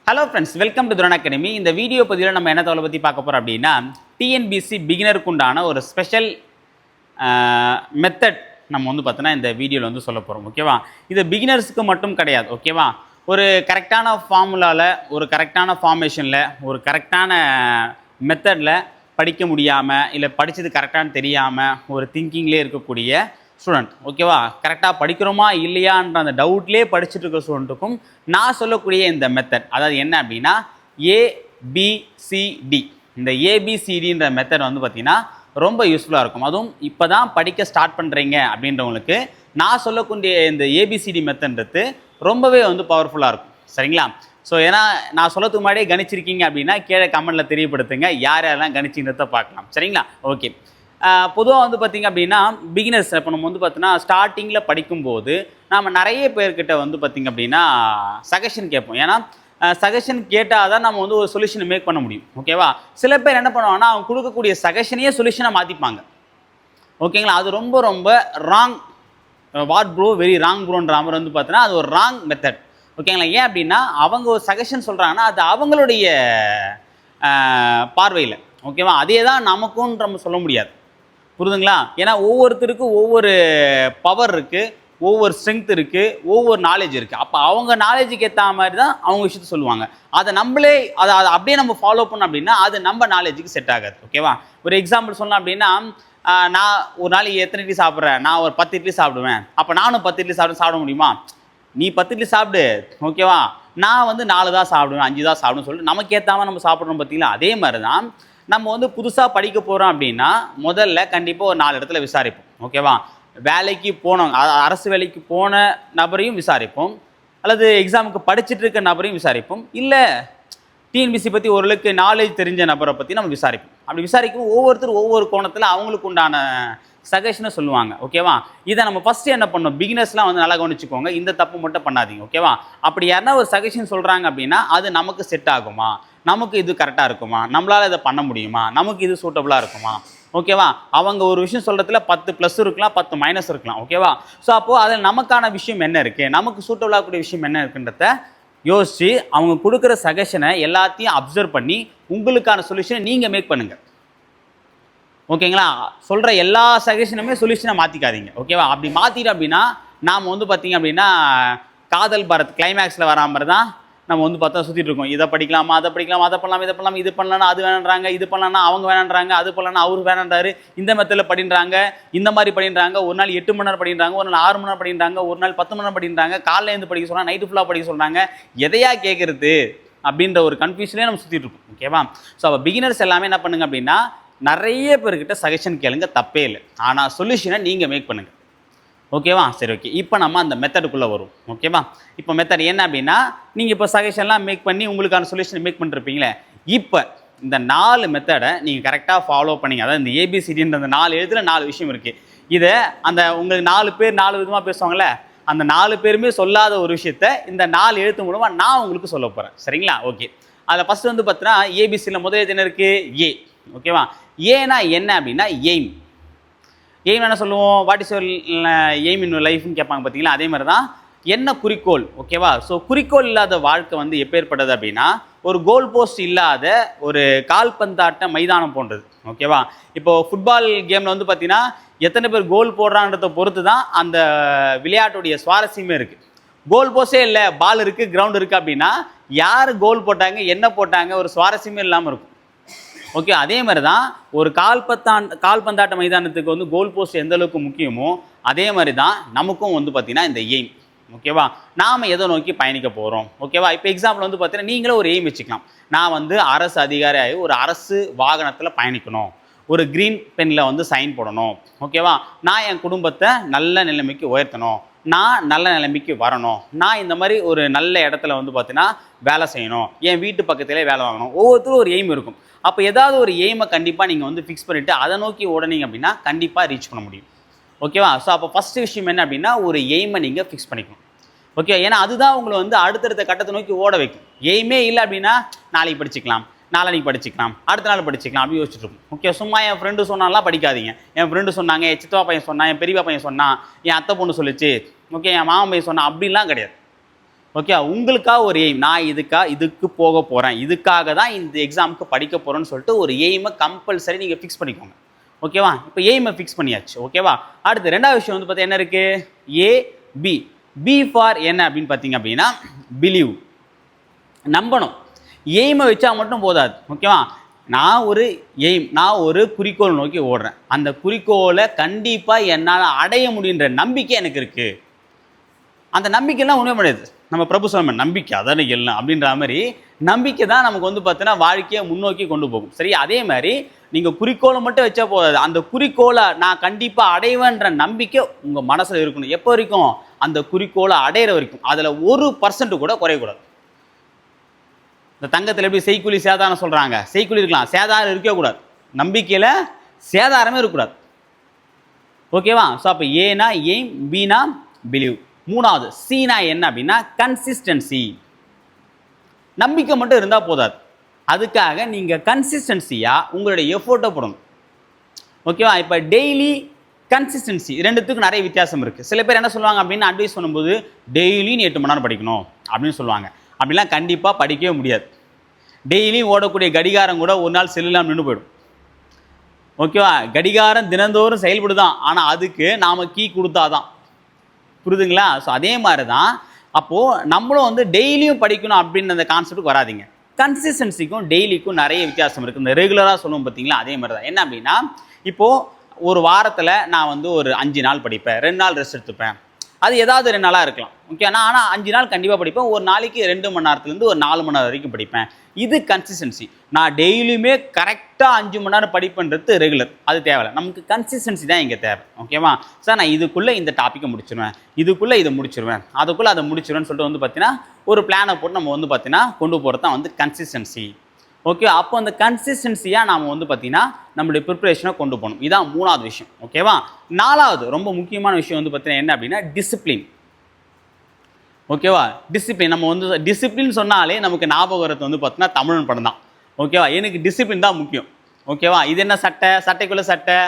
Hello friends, welcome to துரன் academy. இந்த video பதிவில் நம்ம என்ன தகவலை பற்றி பார்க்க போகிறோம் அப்படின்னா, டிஎன்பிசி பிகினருக்கு உண்டான ஒரு ஸ்பெஷல் மெத்தட் நம்ம வந்து பார்த்தோன்னா இந்த வீடியோவில் வந்து சொல்ல போகிறோம். ஓகேவா? இது பிகினர்ஸுக்கு மட்டும் கிடையாது. ஓகேவா? ஒரு கரெக்டான ஃபார்முலாவில், ஒரு கரெக்டான ஃபார்மேஷனில், ஒரு கரெக்டான மெத்தடில் படிக்க முடியாமல், இல்லை படித்தது கரெக்டானு தெரியாமல் ஒரு திங்கிங்லேயே இருக்கக்கூடிய ஸ்டூடெண்ட், ஓகேவா, கரெக்டாக படிக்கிறோமா இல்லையான்ற அந்த டவுட்லேயே படிச்சுட்டு இருக்க ஸ்டூடெண்ட்டுக்கும் நான் சொல்லக்கூடிய இந்த மெத்தட், அதாவது என்ன அப்படின்னா ஏபிசிடி. இந்த ஏபிசிடின்ற மெத்தட் வந்து பார்த்திங்கன்னா ரொம்ப யூஸ்ஃபுல்லாக இருக்கும். அதுவும் இப்போ தான் படிக்க ஸ்டார்ட் பண்ணுறீங்க அப்படின்றவங்களுக்கு நான் சொல்லக்கூடிய இந்த ஏபிசிடி மெத்தட்ன்றது ரொம்பவே வந்து பவர்ஃபுல்லாக இருக்கும். சரிங்களா? ஸோ ஏன்னா நான் சொல்லத்துக்கு முன்னாடியே கணிச்சிருக்கீங்க அப்படின்னா கீழே கமெண்ட்டில் தெரியப்படுத்துங்க, யார் யாரெல்லாம் கணிச்சிங்கிறத பார்க்கலாம். சரிங்களா? ஓகே. பொதுவாக வந்து பார்த்திங்க அப்படின்னா பிகினர்ஸ் இப்போ நம்ம வந்து பார்த்தீங்கன்னா ஸ்டார்டிங்கில் படிக்கும்போது நாம் நிறைய பேர்கிட்ட வந்து பார்த்திங்க அப்படின்னா சஜஷன் கேட்போம். ஏன்னா சஜஷன் கேட்டால் தான் நம்ம வந்து ஒரு சொல்யூஷனை மேக் பண்ண முடியும். ஓகேவா? சில பேர் என்ன பண்ணுவாங்கன்னா அவங்க கொடுக்கக்கூடிய சஜஷனையே சொல்யூஷனை மாற்றிப்பாங்க. ஓகேங்களா? அது ரொம்ப ரொம்ப wrong. What bro, very wrong ப்ரோன்ற மாதிரி வந்து பார்த்தீங்கன்னா அது ஒரு ராங் மெத்தட். ஓகேங்களா? ஏன் அப்படின்னா அவங்க ஒரு சஜஷன் சொல்கிறாங்கன்னா அது அவங்களுடைய பார்வையில். ஓகேவா? அதே தான் நமக்குன்னு நம்ம சொல்ல முடியாது. புரியுதுங்களா? ஏன்னா ஒவ்வொருத்தருக்கும் ஒவ்வொரு பவர் இருக்குது, ஒவ்வொரு ஸ்ட்ரென்த் இருக்குது, ஒவ்வொரு நாலேஜ் இருக்குது. அப்போ அவங்க நாலேஜுக்கு ஏற்ற மாதிரி தான் அவங்க விஷயத்த சொல்லுவாங்க. அதை நம்மளே அதை அப்படியே நம்ம ஃபாலோ பண்ணோம் அப்படின்னா அது நம்ம நாலேஜுக்கு செட் ஆகாது. ஓகேவா? ஒரு எக்ஸாம்பிள் சொன்னோம் அப்படின்னா நான் ஒரு நாளைக்கு எத்தனை இட்லி சாப்பிட்றேன், நான் ஒரு 10 இட்லி சாப்பிடுவேன். அப்போ நானும் 10 இட்லி சாப்பிட முடியுமா? நீ 10 இட்லி சாப்பிடு, ஓகேவா, நான் வந்து 4 தான் சாப்பிடுவேன், 5 தான் சாப்பிடுன்னு சொல்லிட்டு நமக்கு ஏற்றாமல் நம்ம சாப்பிட்றோம். பார்த்தீங்களா? அதே மாதிரி தான் நம்ம வந்து புதுசாக படிக்க போகிறோம் அப்படின்னா முதல்ல கண்டிப்பாக ஒரு 4 இடத்துல விசாரிப்போம். ஓகேவா? வேலைக்கு போனோம், அரசு வேலைக்கு போன நபரையும் விசாரிப்போம், அல்லது எக்ஸாமுக்கு படிச்சுட்டு இருக்க நபரையும் விசாரிப்போம், இல்லை டிஎன்பிசி பற்றி ஓரளவுக்கு நாலேஜ் தெரிஞ்ச நபரை பற்றி நம்ம விசாரிப்போம். அப்படி விசாரிக்கும் ஒவ்வொருத்தரும் ஒவ்வொரு கோணத்தில் அவங்களுக்கு உண்டான சஜஷனை சொல்லுவாங்க. ஓகேவா? இதை நம்ம ஃபஸ்ட்டு என்ன பண்ணோம், பிகினர்ஸ்லாம் வந்து நல்லா கவனிச்சுக்கோங்க, இந்த தப்பு மட்டும் பண்ணாதீங்க. ஓகேவா? அப்படி யாருன்னா ஒரு சஜஷன் சொல்கிறாங்க அப்படின்னா அது நமக்கு செட் ஆகுமா, நமக்கு இது கரெக்டாக இருக்குமா, நம்மளால் இதை பண்ண முடியுமா, நமக்கு இது சூட்டபுளாக இருக்குமா? ஓகேவா? அவங்க ஒரு விஷயம் சொல்கிறதுல 10 ப்ளஸ் இருக்கலாம், 10 மைனஸ் இருக்கலாம். ஓகேவா? ஸோ அப்போது அதில் நமக்கான விஷயம் என்ன இருக்குது, நமக்கு சூட்டபுளாகக்கூடிய விஷயம் என்ன இருக்குன்றத யோசித்து அவங்க கொடுக்குற சஜஷனை எல்லாத்தையும் அப்சர்வ் பண்ணி உங்களுக்கான சொல்யூஷனை நீங்கள் மேக் பண்ணுங்கள். ஓகேங்களா? சொல்கிற எல்லா சஜஷனுமே சொல்யூஷனை மாற்றிக்காதீங்க. ஓகேவா? அப்படி மாற்றிட்டோம் அப்படின்னா நாம் வந்து பார்த்திங்க அப்படின்னா காதல் பாரத் கிளைமேக்ஸில் வரா மாதிரி தான் நம்ம வந்து பார்த்தா சுற்றிட்டு இருக்கோம். இதை படிக்கலாமா, அதை படிக்கலாமா, அதை பண்ணலாம், இதை பண்ணலாம், இது பண்ணலன்னா அது வேணான்றாங்க, இது பண்ணலன்னா அவங்க வேணான்றாங்க, அது பண்ணலன்னா அவர் வேணான்றாரு, இந்த மெத்தடில் படின்றாங்க, இந்த மாதிரி படின்றாங்க. ஒரு நாள் 8 மணி நேரம் படின்றாங்க, ஒரு நாள் 6 மணி நேரம் படின்றாங்க, ஒரு நாள் 10 மணி நேரம் படின்றாங்க, காலையில் இருந்து படிக்க சொல்கிறாங்க, நைட்டு ஃபுல்லாக படிக்க சொல்கிறாங்க. எதையா கேட்குறது அப்படின்ற ஒரு கன்ஃபியூஷனே நம்ம சுற்றிட்டு இருக்கோம். ஓகேவா? ஸோ அப்போ பிகினர்ஸ் எல்லாமே என்ன பண்ணுங்க அப்படின்னா நிறைய பேர்கிட்ட சஜஷன் கேளுங்க, தப்பே இல்லை. ஆனால் சொல்யூஷனை நீங்கள் மேக் பண்ணுங்கள். ஓகேவா? சரி, ஓகே. இப்போ நம்ம அந்த மெத்தடுக்குள்ளே வரும். ஓகேவா? இப்போ மெத்தட் என்ன அப்படின்னா நீங்கள் இப்போ சஜஷன்லாம் மேக் பண்ணி உங்களுக்கான சொல்யூஷன் மேக் பண்ணிருப்பீங்களே, இப்போ இந்த 4 மெத்தடை நீங்கள் கரெக்டாக ஃபாலோ பண்ணிங்க. அதாவது இந்த ஏபிசிடின்ற அந்த 4 எழுத்துல 4 விஷயம் இருக்குது. இதை அந்த உங்களுக்கு 4 பேர் 4 விதமாக பேசுவாங்களே, அந்த 4 பேருமே சொல்லாத ஒரு விஷயத்த இந்த 4 எழுத்து மூலமாக நான் உங்களுக்கு சொல்ல போகிறேன். சரிங்களா? ஓகே. அதில் ஃபஸ்ட்டு வந்து பார்த்தீங்கன்னா ஏபிசியில் முதல் எழுத்து என்ன இருக்குது? ஏ. ஓகேவா? ஏன்னா என்ன அப்படின்னா எய்ம். எய்ம் என்ன சொல்லுவோம், what is your aim in லைஃப்னு கேட்பாங்க. பார்த்தீங்களா? அதே மாதிரி தான் என்ன குறிக்கோள். ஓகேவா? ஸோ குறிக்கோள் இல்லாத வாழ்க்கை வந்து எப்பேற்பட்டது அப்படின்னா ஒரு கோல் போஸ்ட் இல்லாத ஒரு கால்பந்தாட்ட மைதானம் போன்றது. ஓகேவா? இப்போது ஃபுட்பால் கேமில் வந்து பார்த்தீங்கன்னா எத்தனை பேர் கோல் போடுறான்றதை பொறுத்து தான் அந்த விளையாட்டுடைய சுவாரஸ்யமே இருக்குது. கோல் போஸ்டே இல்லை, பால் இருக்குது, கிரவுண்ட் இருக்குது அப்படின்னா யார் கோல் போட்டாங்க, என்ன போட்டாங்க, ஒரு சுவாரஸ்யமே இல்லாமல் இருக்கும். ஓகே. அதே மாதிரி தான் ஒரு கால்பந்தாட்ட மைதானத்துக்கு வந்து கோல் போஸ்ட் எந்த அளவுக்கு முக்கியமோ அதே மாதிரி தான் நமக்கும் வந்து பார்த்திங்கன்னா இந்த எய்ம். ஓகேவா? நாம் எதை நோக்கி பயணிக்க போகிறோம். ஓகேவா? இப்போ எக்ஸாம்பிள் வந்து பார்த்தீங்கன்னா நீங்களே ஒரு எய்ம் வச்சுக்கலாம். நான் வந்து அரசு அதிகாரியாகி ஒரு அரசு வாகனத்தில் பயணிக்கணும், ஒரு க்ரீன் பெனில் வந்து சைன் போடணும். ஓகேவா? நான் என் குடும்பத்தை நல்ல நிலைமைக்கு உயர்த்தணும், நான் நல்ல நிலைமைக்கு வரணும், நான் இந்த மாதிரி ஒரு நல்ல இடத்துல வந்து பார்த்தீங்கன்னா வேலை செய்யணும், என் வீட்டு பக்கத்திலே வேலை வாங்கணும். ஒவ்வொருத்தரும் ஒரு எய்ம் இருக்கும். அப்போ ஏதாவது ஒரு எய்மை கண்டிப்பாக நீங்கள் வந்து ஃபிக்ஸ் பண்ணிவிட்டு அதை நோக்கி ஓடனீங்க அப்படின்னா கண்டிப்பாக ரீச் பண்ண முடியும். ஓகேவா? ஸோ அப்போ ஃபஸ்ட்டு விஷயம் என்ன அப்படின்னா ஒரு எய்மை நீங்கள் ஃபிக்ஸ் பண்ணிக்கணும். ஓகே. ஏன்னா அதுதான் உங்களை வந்து அடுத்தடுத்த கட்டத்தை நோக்கி ஓட வைக்கும். எய்மே இல்லை அப்படின்னா நாளைக்கு படிச்சுக்கலாம், நாளைக்கு படிச்சுக்கலாம், அடுத்த நாள் படிச்சுக்கலாம் அப்படி யோசிச்சுட்டு இருக்கும். ஓகே. சும்மா என் ஃப்ரெண்டு சொன்னாலாம் படிக்காதீங்க. என் ஃப்ரெண்டு சொன்னாங்க, என் சித்தப்பா பையன் சொன்னான், என் பெரியப்பா பையன் சொன்னான், என் அத்தை பொண்ணு சொல்லிச்சு, ஓகே, என் மாமன் பையன் சொன்னான், அப்படின்லாம் கிடையாது. ஓகே, உங்களுக்காக ஒரு எய்ம், நான் இதுக்கு போக போகிறேன், இதுக்காக தான் இந்த எக்ஸாமுக்கு படிக்க போகிறேன்னு சொல்லிட்டு ஒரு எய்மை கம்பல்சரி நீங்கள் ஃபிக்ஸ் பண்ணிக்கோங்க. ஓகேவா, இப்போ எய்மை ஃபிக்ஸ் பண்ணியாச்சு. ஓகேவா, அடுத்து ரெண்டாவது விஷயம் வந்து பார்த்தீங்கன்னா என்ன இருக்குது, ஏ பி. பி ஃபார் என்ன அப்படின்னு பார்த்தீங்க அப்படின்னா பிலீவ், நம்பணும். எய்மை வச்சா மட்டும் போதாது. ஓகேவா, நான் ஒரு குறிக்கோள் நோக்கி ஓடுறேன், அந்த குறிக்கோளை கண்டிப்பாக என்னால் அடைய முடியுன்ற நம்பிக்கை எனக்கு இருக்குது. அந்த நம்பிக்கைலாம் உண்மை கிடையாது. நம்ம பிரபு சொல்ல நம்பிக்கை அதானே எல்லாம் அப்படின்ற மாதிரி நம்பிக்கை தான் நமக்கு வந்து பார்த்தீங்கன்னா வாழ்க்கையை முன்னோக்கி கொண்டு போகும். சரி, அதே மாதிரி நீங்கள் குறிக்கோளை மட்டும் வச்சா போதாது, அந்த குறிக்கோளை நான் கண்டிப்பாக அடைவேன்ற நம்பிக்கை உங்கள் மனசில் இருக்கணும். எப்போ வரைக்கும், அந்த குறிக்கோளை அடையிற வரைக்கும். அதில் 1% கூட குறையக்கூடாது. இந்த தங்கத்தில் எப்படி செய்கூலி சேதாரம் சொல்கிறாங்க, செய்கூலி இருக்கலாம், சேதாரம் இருக்கக்கூடாது. நம்பிக்கையில் சேதாரமே இருக்கக்கூடாது. ஓகேவா, ஸோ அப்போ ஏனா எய்ம், பினா பிலீவ். மூணாவது சீனா என்ன அப்படின்னா கன்சிஸ்டன்சி. நம்பிக்கை மட்டும் இருந்தால் போதாது, அதுக்காக நீங்கள் கன்சிஸ்டன்சியாக உங்களுடைய எஃபோர்ட்டை போடணும். ஓகேவா, இப்போ டெய்லி கன்சிஸ்டன்சி ரெண்டுத்துக்கும் நிறைய வித்தியாசம் இருக்குது. சில பேர் என்ன சொல்லுவாங்க அப்படின்னு அட்வைஸ் பண்ணும்போது டெய்லி நீ 8 மணி நேரம் படிக்கணும் அப்படின்னு சொல்லுவாங்க. அப்படிலாம் கண்டிப்பாக படிக்கவே முடியாது. டெய்லியும் ஓடக்கூடிய கடிகாரம் கூட ஒரு நாள் செல்லாம் நின்று போயிடும். ஓகேவா, கடிகாரம் தினந்தோறும் செயல்படுதான், ஆனால் அதுக்கு நாம் கீ கொடுத்தாதான். புரியுதுங்களா? ஸோ அதே மாதிரி தான் அப்போது நம்மளும் வந்து டெய்லியும் படிக்கணும் அப்படின்னு அந்த கான்செப்ட்டுக்கு வராதிங்க. கன்சிஸ்டன்சிக்கும் டெய்லிக்கும் நிறைய வித்தியாசம் இருக்குது. இந்த ரெகுலராக சொல்லுவோம் பார்த்தீங்களா, அதே மாதிரி தான். என்ன அப்படின்னா, இப்போது ஒரு வாரத்தில் நான் வந்து ஒரு 5 நாள் படிப்பேன், 2 நாள் ரெஸ்ட் எடுத்துப்பேன். அது ஏதாவது 2 நாளாக இருக்கலாம். ஓகே, ஆனால் 5 நாள் கண்டிப்பாக படிப்பேன். ஒரு நாளைக்கு 2 மணி நேரத்துலேருந்து ஒரு 4 மணி நேரம் வரைக்கும் படிப்பேன். இது கன்சிஸ்டன்சி. நான் டெய்லியுமே கரெக்டாக 5 மணி நேரம் படிப்புன்றது ரெகுலர், அது தேவையில்லை. நமக்கு கன்சிஸ்டன்சி தான் இங்கே தேவை. ஓகேவா, சார் நான் இதுக்குள்ளே இந்த டாப்பிக்கை முடிச்சிடுவேன், இதுக்குள்ளே இதை முடிச்சிடுவேன், அதுக்குள்ளே அதை முடிச்சிடுவேன்னு சொல்லிட்டு வந்து பார்த்தீங்கன்னா ஒரு பிளானை போட்டு நம்ம வந்து பார்த்தீங்கன்னா கொண்டு போகிறது தான் வந்து கன்சிஸ்டன்சி. ஓகே, அப்போ அந்த கன்சிஸ்டன்சியாக நாம் வந்து பார்த்திங்கன்னா நம்மளுடைய ப்ரிப்பரேஷனை கொண்டு போகணும். இதான் மூணாவது விஷயம். ஓகேவா, நாலாவது ரொம்ப முக்கியமான விஷயம் வந்து பார்த்தீங்கன்னா என்ன அப்படின்னா டிசிப்ளின். ஓகேவா, டிசிப்ளின். நம்ம வந்து டிசிப்ளின் சொன்னாலே நமக்கு ஞாபகம் வரது வந்து பார்த்தீங்கன்னா தமிழ் படம் தான். ஓகேவா, எனக்கு டிசிப்ளின் தான் முக்கியம். ஓகேவா, இது என்ன சட்டை, சட்டைக்குள்ளே சட்டை.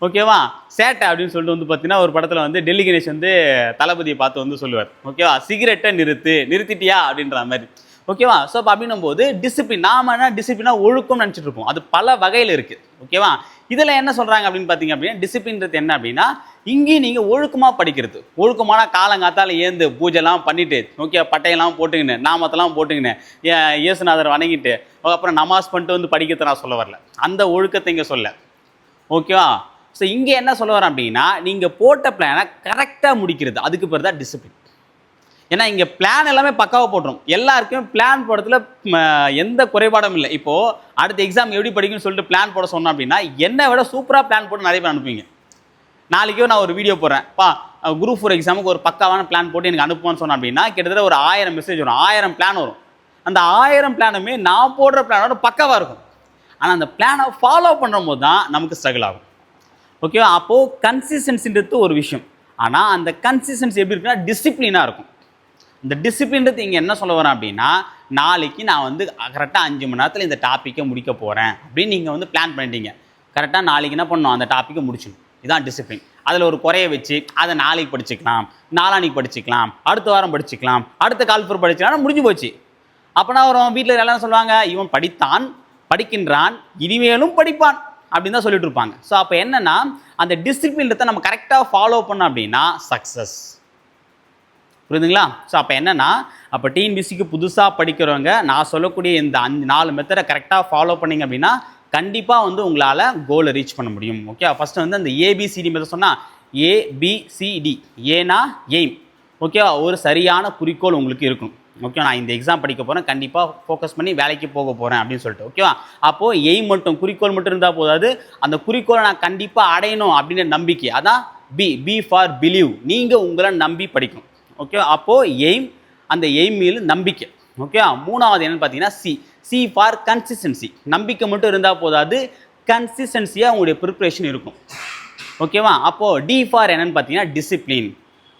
ஓகேவா, சேட்டை அப்படின்னு சொல்லிட்டு வந்து பார்த்தீங்கன்னா ஒரு படத்தில் வந்து டெல்லி கணேஷ் வந்து தளபதியை பார்த்து வந்து சொல்லுவார். ஓகேவா, சிகரெட்டை நிறுத்திட்டியா அப்படின்ற மாதிரி. ஓகேவா, ஸோ அப்போ அப்படின்னும் போது டிசிப்ளின், நாம என்ன டிசிப்ளினாக ஒழுக்கம் நினச்சிட்டு இருப்போம். அது பல வகையில் இருக்குது. ஓகேவா, இதில் என்ன சொல்கிறாங்க அப்படின்னு பார்த்தீங்க அப்படின்னா டிசிப்ளின்றது என்ன அப்படின்னா இங்கேயும் நீங்கள் ஒழுக்கமாக படிக்கிறது. ஒழுக்கமான காலங்காத்தால் ஏந்து பூஜைலாம் பண்ணிவிட்டு, ஓகே, பட்டையெல்லாம் போட்டுக்கின்னு, நாமத்தெல்லாம் போட்டுக்கின்னு, இயேசுநாதர் வணங்கிட்டு அப்புறம் நமாஸ் பண்ணிட்டு வந்து படிக்கிறத நான் சொல்ல வரல, அந்த ஒழுக்கத்தை இங்கே சொல்ல. ஓகேவா, ஸோ இங்கே என்ன சொல்ல வரேன் அப்படின்னா நீங்கள் போட்ட பிளானை கரெக்டாக முடிக்கிறது, அதுக்கு பேர் தான் டிசிப்ளின். ஏன்னா இங்கே பிளான் எல்லாமே பக்காவாக போட்டுரும். எல்லாருக்குமே பிளான் போடுறதுல எந்த குறைபாடும் இல்லை. இப்போது அடுத்த எக்ஸாம் எப்படி படிக்கணும்னு சொல்லிட்டு பிளான் போட சொன்னோம் அப்படின்னா என்னை விட சூப்பராக பிளான் போட்டு நிறைய பேர் அனுப்புவீங்க. நாளைக்கோ நான் ஒரு வீடியோ போடுறேன், குரூப் 4 எக்ஸாமுக்கு ஒரு பக்காவான பிளான் போட்டு எனக்கு அனுப்புவான்னு சொன்னேன் அப்படின்னா கிட்டத்தட்ட ஒரு 1000 மெசேஜ் வரும், 1000 பிளான் வரும். அந்த 1000 பிளானுமே நான் போடுற பிளானோட பக்காவாக இருக்கும். ஆனால் அந்த பிளானை ஃபாலோ பண்ணுற போது தான் நமக்கு ஸ்ட்ரகிள் ஆகும். ஓகேவா, அப்போது கன்சிஸ்டன்சின்றது ஒரு விஷயம். ஆனால் அந்த கன்சிஸ்டன்சி எப்படி இருக்குன்னா டிசிப்ளினாக இருக்கும். இந்த டிசிப்ளின்றது இங்கே என்ன சொல்ல வரேன் அப்படின்னா நாளைக்கு நான் வந்து கரெக்டாக 5 மணி நேரத்தில் இந்த டாப்பிக்கை முடிக்க போகிறேன் அப்படின்னு நீங்கள் வந்து பிளான் பண்ணிட்டீங்க. கரெக்டாக நாளைக்கு என்ன பண்ணணும், அந்த டாப்பிக்கை முடிச்சிடணும். இதுதான் டிசிப்ளின். அதில் ஒரு குறையை வச்சு அதை நாளைக்கு படிச்சுக்கலாம், நாளான்னைக்கு படிச்சுக்கலாம், அடுத்த வாரம் படிச்சுக்கலாம், அடுத்த கால்ஃபர் படிச்சுக்கலாம், முடிஞ்சு போச்சு. அப்போனா வரும் வீட்டில் எல்லாம் சொல்லுவாங்க, இவன் படித்தான், படிக்கின்றான், இனிமேலும் படிப்பான் அப்படின்னு தான் சொல்லிட்டு இருப்பாங்க. ஸோ அப்போ என்னென்னா அந்த டிசிப்ளின்றதை நம்ம கரெக்டாக ஃபாலோ பண்ணோம் அப்படின்னா சக்ஸஸ். புரியுதுங்களா? ஸோ அப்போ என்னென்னா அப்போ டிஎன்பிசிக்கு புதுசாக படிக்கிறவங்க நான் சொல்லக்கூடிய இந்த 4 மெத்தடை கரெக்டாக ஃபாலோ பண்ணிங்க அப்படின்னா கண்டிப்பாக வந்து உங்களால் கோலை ரீச் பண்ண முடியும். ஓகே, ஃபஸ்ட்டு வந்து அந்த ஏபிசிடி மெத்தட் சொன்னால் ஏபிசிடி, ஏனா எய்ம். ஓகேவா, ஒரு சரியான குறிக்கோள் உங்களுக்கு இருக்கும். ஓகே, நான் இந்த எக்ஸாம் படிக்க போகிறேன், கண்டிப்பாக ஃபோக்கஸ் பண்ணி வேலைக்கு போக போகிறேன் அப்படின்னு சொல்லிட்டு. ஓகேவா, அப்போது எய்ம் மட்டும் குறிக்கோள் மட்டும் இருந்தால் போதாது, அந்த குறிக்கோளை நான் கண்டிப்பாக அடையணும் அப்படின்ற நம்பிக்கை, அதான் பி ஃபார் பிலீவ். நீங்கள் உங்களை நம்பி படிக்கணும். ஓகே, அப்போது எய்ம், அந்த எய்ம் மீது நம்பிக்கை. ஓகே, மூணாவது என்னென்னு பார்த்தீங்கன்னா சி ஃபார் கன்சிஸ்டன்சி. நம்பிக்கை மட்டும் இருந்தால் போதாது, கன்சிஸ்டன்சியாக உங்களுடைய ப்ரிப்ரேஷன் இருக்கும். ஓகேவா, அப்போது டி ஃபார் என்னென்னு பார்த்தீங்கன்னா டிசிப்ளின்.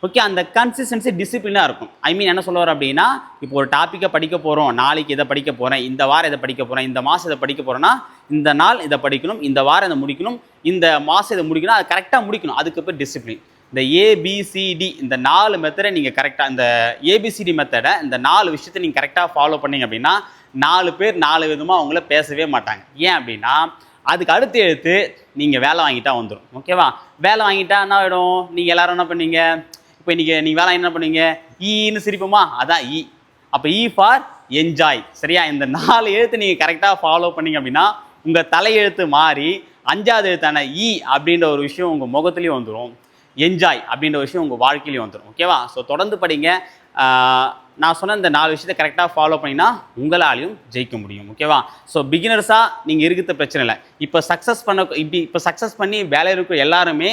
ஓகே, அந்த கன்சிஸ்டன்சி டிசிப்ளினாக இருக்கும். ஐ மீன் என்ன சொல்லுவார் அப்படின்னா இப்போ ஒரு டாப்பிக்கை படிக்க போகிறோம், நாளைக்கு இதை படிக்க போகிறேன், இந்த வாரம் இதை படிக்க போகிறேன், இந்த மாதம் இதை படிக்க போகிறேன்னா இந்த நாள் இதை படிக்கணும், இந்த வாரம் இதை முடிக்கணும், இந்த மாதம் இதை முடிக்கணும், அது கரெக்டாக முடிக்கணும். அதுக்கு பேர் டிசிப்ளின். இந்த ஏபிசிடி இந்த 4 மெத்தடை நீங்கள் கரெக்டாக இந்த ஏபிசிடி மெத்தடை இந்த 4 விஷயத்தை நீங்கள் கரெக்டாக ஃபாலோ பண்ணீங்க அப்படின்னா 4 பேர் 4 விதமாக அவங்கள பேசவே மாட்டாங்க. ஏன் அப்படின்னா அதுக்கு அடுத்த எழுத்து நீங்கள் வேலை வாங்கிட்டா வந்துடும். ஓகேவா? வேலை வாங்கிட்டா என்ன ஆகிடும்? நீங்கள் எல்லாரும் என்ன பண்ணுவீங்க? இப்போ இன்றைக்கி நீங்கள் வேலை என்ன பண்ணுவீங்க? ஈன்னு சிரிப்போமா? அதான் ஈ. அப்போ ஈ ஃபார் என்ஜாய். சரியா? இந்த 4 எழுத்து நீங்கள் கரெக்டாக ஃபாலோ பண்ணீங்க அப்படின்னா உங்கள் தலையெழுத்து மாறி 5வது எழுத்தான ஈ அப்படின்ற ஒரு விஷயம் உங்கள் முகத்துலேயும் வந்துடும். என்ஜாய் அப்படின்ற விஷயம் உங்கள் வாழ்க்கையிலையும் வந்துடும். ஓகேவா? ஸோ தொடர்ந்து படிங்க. நான் சொன்ன இந்த 4 விஷயத்தை கரெக்டாக ஃபாலோ பண்ணினா உங்களாலையும் ஜெயிக்க முடியும். ஓகேவா? ஸோ பிகினர்ஸாக நீங்கள் இருக்கிறது பிரச்சனை இல்லை. இப்போ சக்ஸஸ் பண்ணி வேலை இருக்கிற எல்லாருமே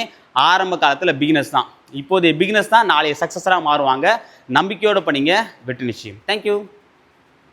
ஆரம்ப காலத்தில் பிகினர்ஸ் தான். இப்போதைய பிகினர்ஸ் தான் நாளைய சக்ஸஸராக மாறுவாங்க. நம்பிக்கையோடு பண்ணிங்க, வெற்றி நிச்சயம். தேங்க்யூ.